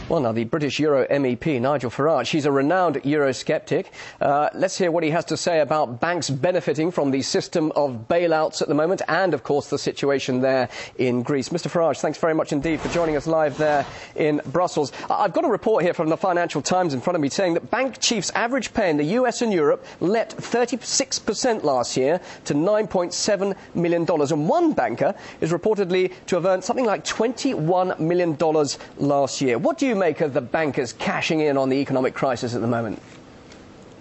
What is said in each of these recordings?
Well, now, the British Euro MEP, Nigel Farage, he's a renowned Eurosceptic. Let's hear what he has to say about banks benefiting from the system of bailouts at the moment and, of course, the situation there in Greece. Mr Farage, thanks very much indeed for joining us live there in Brussels. I've got a report here from the Financial Times in front of me saying that bank chiefs' average pay in the US and Europe leapt 36% last year to $9.7 million. And one banker is reportedly to have earned something like $21 million last year. What do you make of the bankers cashing in on the economic crisis at the moment?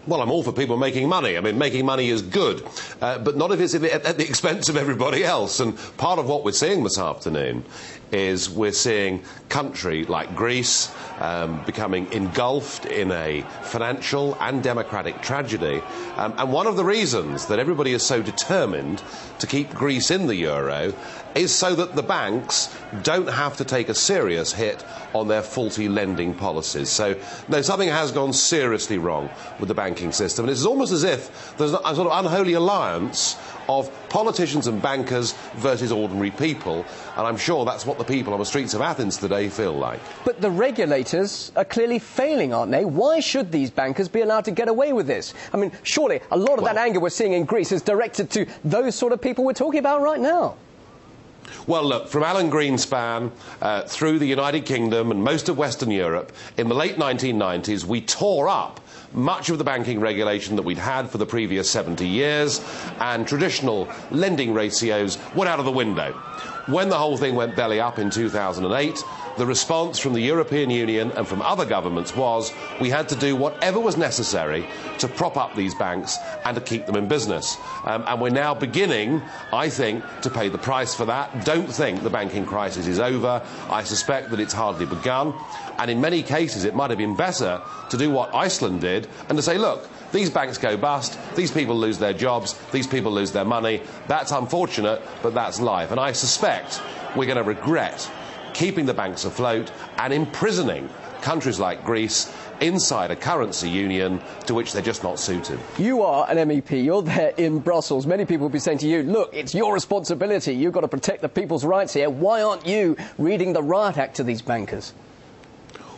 Well, I'm all for people making money. I mean, making money is good, but not if it's at the expense of everybody else. And part of what we're seeing this afternoon is we're seeing country like Greece becoming engulfed in a financial and democratic tragedy. And one of the reasons that everybody is so determined to keep Greece in the euro is so that the banks don't have to take a serious hit on their faulty lending policies. So, no, something has gone seriously wrong with the banking system. And it's almost as if there's a sort of unholy alliance of politicians and bankers versus ordinary people. And I'm sure that's what the people on the streets of Athens today feel like. But the regulators are clearly failing, aren't they? Why should these bankers be allowed to get away with this? I mean, surely a lot of that anger we're seeing in Greece is directed to those sort of people we're talking about right now. Well, look, from Alan Greenspan through the United Kingdom and most of Western Europe, in the late 1990s, we tore up much of the banking regulation that we'd had for the previous 70 years, and traditional lending ratios went out of the window. When the whole thing went belly up in 2008, the response from the European Union and from other governments was we had to do whatever was necessary to prop up these banks and to keep them in business. And we're now beginning, I think, to pay the price for that. Don't think the banking crisis is over. I suspect that it's hardly begun. And in many cases, it might have been better to do what Iceland did and to say, look, these banks go bust, these people lose their jobs, these people lose their money. That's unfortunate, but that's life. And I suspect we're going to regret keeping the banks afloat and imprisoning countries like Greece inside a currency union to which they're just not suited. You are an MEP, you're there in Brussels. Many people will be saying to you, look, it's your responsibility, you've got to protect the people's rights here. Why aren't you reading the riot act to these bankers?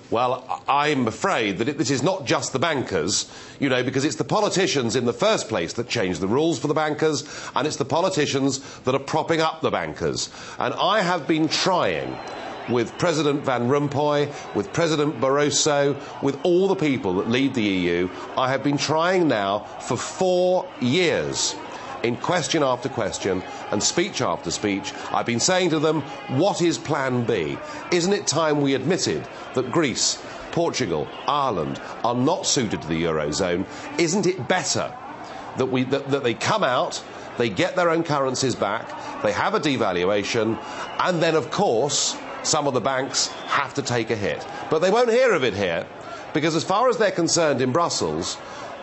Well, I'm afraid that this is not just the bankers, you know, because it's the politicians in the first place that change the rules for the bankers, and it's the politicians that are propping up the bankers. And I have been trying with President Van Rompuy, with President Barroso, with all the people that lead the EU, I have been trying now for 4 years, in question after question and speech after speech, I've been saying to them, what is plan B? Isn't it time we admitted that Greece, Portugal, Ireland are not suited to the Eurozone? Isn't it better that they come out, they get their own currencies back, they have a devaluation, and then, of course, some of the banks have to take a hit? But they won't hear of it here, because as far as they're concerned in Brussels,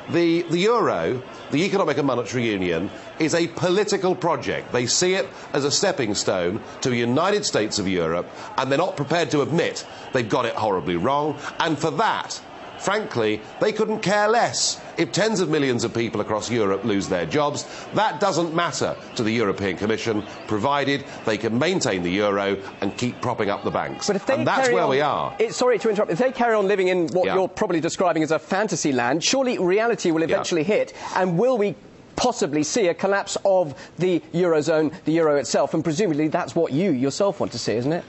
the euro, the economic and monetary union, is a political project. They see it as a stepping stone to a United States of Europe, and they're not prepared to admit they've got it horribly wrong. And for that, frankly, they couldn't care less if tens of millions of people across Europe lose their jobs. That doesn't matter to the European Commission, provided they can maintain the euro and keep propping up the banks. But if they and that's where we are. Sorry to interrupt. If they carry on living in what you're probably describing as a fantasy land, surely reality will eventually hit, and will we possibly see a collapse of the Eurozone, the euro itself? And presumably that's what you yourself want to see, isn't it?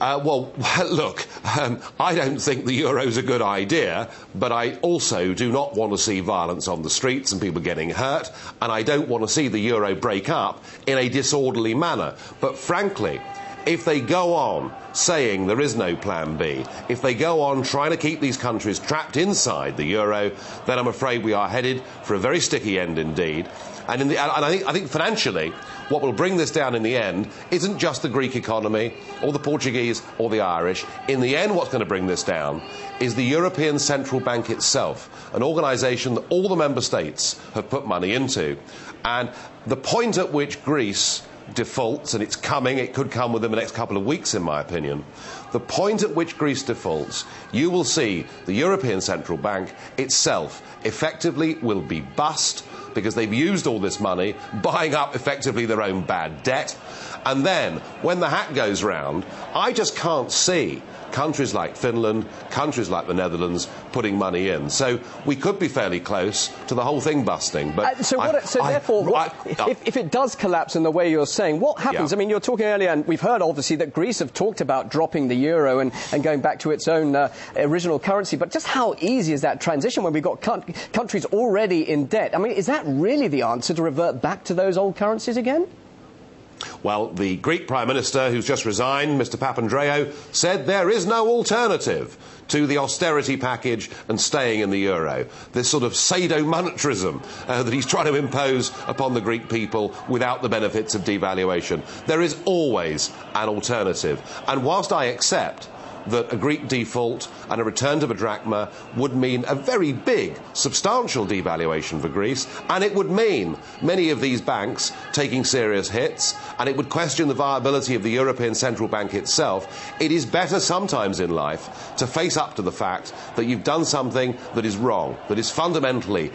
Well, look, I don't think the euro's a good idea, but I also do not want to see violence on the streets and people getting hurt, and I don't want to see the euro break up in a disorderly manner. But frankly, if they go on saying there is no plan B, if they go on trying to keep these countries trapped inside the euro, then I'm afraid we are headed for a very sticky end indeed. And I think financially, what will bring this down in the end isn't just the Greek economy or the Portuguese or the Irish. In the end, what's going to bring this down is the European Central Bank itself, an organisation that all the member states have put money into. And the point at which Greece defaults, and it's coming, it could come within the next couple of weeks in my opinion, the point at which Greece defaults, you will see the European Central Bank itself effectively will be bust. because they've used all this money buying up effectively their own bad debt. And then, when the hat goes round, I just can't see countries like Finland, countries like the Netherlands putting money in. So we could be fairly close to the whole thing busting. But if it does collapse in the way you're saying, what happens? Yeah. I mean, you're talking earlier, and we've heard, obviously, that Greece have talked about dropping the euro and going back to its own original currency. But just how easy is that transition when we've got countries already in debt? I mean, is that really the answer, to revert back to those old currencies again? Well, the Greek Prime Minister, who's just resigned, Mr Papandreou, said there is no alternative to the austerity package and staying in the euro. This sort of sadomonetarism that he's trying to impose upon the Greek people without the benefits of devaluation. There is always an alternative. And whilst I accept that a Greek default and a return to the drachma would mean a very big, substantial devaluation for Greece, and it would mean many of these banks taking serious hits, and it would question the viability of the European Central Bank itself. It is better sometimes in life to face up to the fact that you've done something that is wrong, that is fundamentally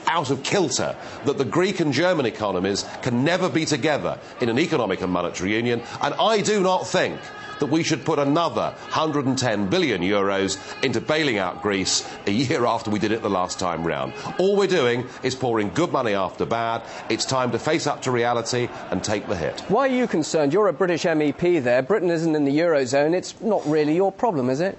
out of kilter, that the Greek and German economies can never be together in an economic and monetary union, and I do not think that we should put another 110 billion euros into bailing out Greece a year after we did it the last time round. All we're doing is pouring good money after bad. It's time to face up to reality and take the hit. Why are you concerned? You're a British MEP there. Britain isn't in the Eurozone. It's not really your problem, is it?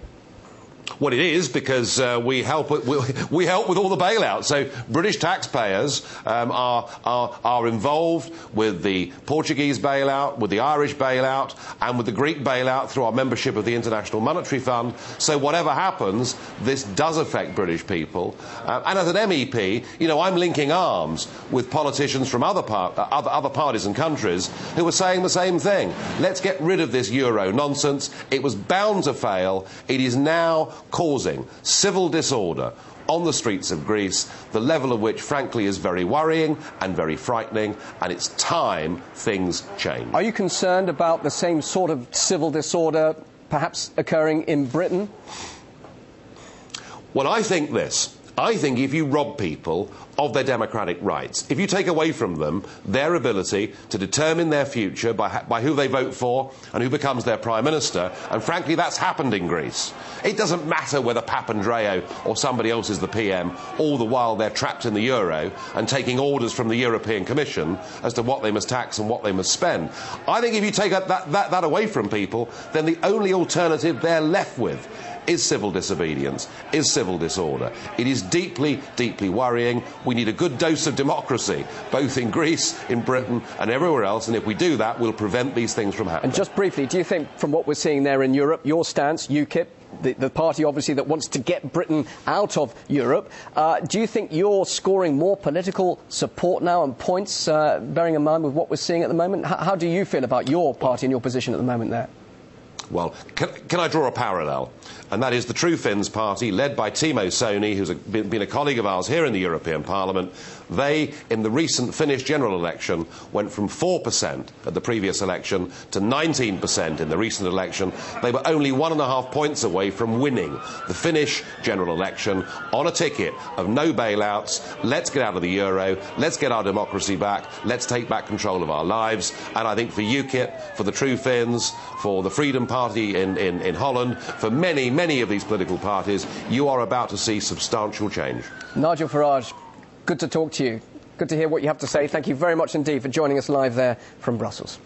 Well, it is, because we help with all the bailouts. So British taxpayers are involved with the Portuguese bailout, with the Irish bailout, and with the Greek bailout through our membership of the International Monetary Fund. So whatever happens, this does affect British people. And as an MEP, you know, I'm linking arms with politicians from other parties and countries who are saying the same thing. Let's get rid of this euro nonsense. It was bound to fail. It is now causing civil disorder on the streets of Greece, the level of which, frankly, is very worrying and very frightening, and it's time things change. Are you concerned about the same sort of civil disorder perhaps occurring in Britain? Well, I think this. I think if you rob people of their democratic rights, if you take away from them their ability to determine their future by who they vote for and who becomes their Prime Minister, and frankly that's happened in Greece. It doesn't matter whether Papandreou or somebody else is the PM, all the while they're trapped in the euro and taking orders from the European Commission as to what they must tax and what they must spend. I think if you take that away from people, then the only alternative they're left with is civil disobedience, is civil disorder. It is deeply, deeply worrying. We need a good dose of democracy, both in Greece, in Britain and everywhere else, and if we do that, we'll prevent these things from happening. And just briefly, do you think, from what we're seeing there in Europe, your stance, UKIP, the party obviously that wants to get Britain out of Europe, do you think you're scoring more political support now and points, bearing in mind with what we're seeing at the moment? How do you feel about your party and your position at the moment there? Well, can I draw a parallel? And that is the True Finns party, led by Timo Soini, who's been a colleague of ours here in the European Parliament. They, in the recent Finnish general election, went from 4% at the previous election to 19% in the recent election. They were only 1.5 points away from winning the Finnish general election on a ticket of no bailouts. Let's get out of the euro. Let's get our democracy back. Let's take back control of our lives. And I think for UKIP, for the True Finns, for the Freedom Party in Holland, for many of these political parties, you are about to see substantial change. Nigel Farage, good to talk to you. Good to hear what you have to say. Thank you very much indeed for joining us live there from Brussels.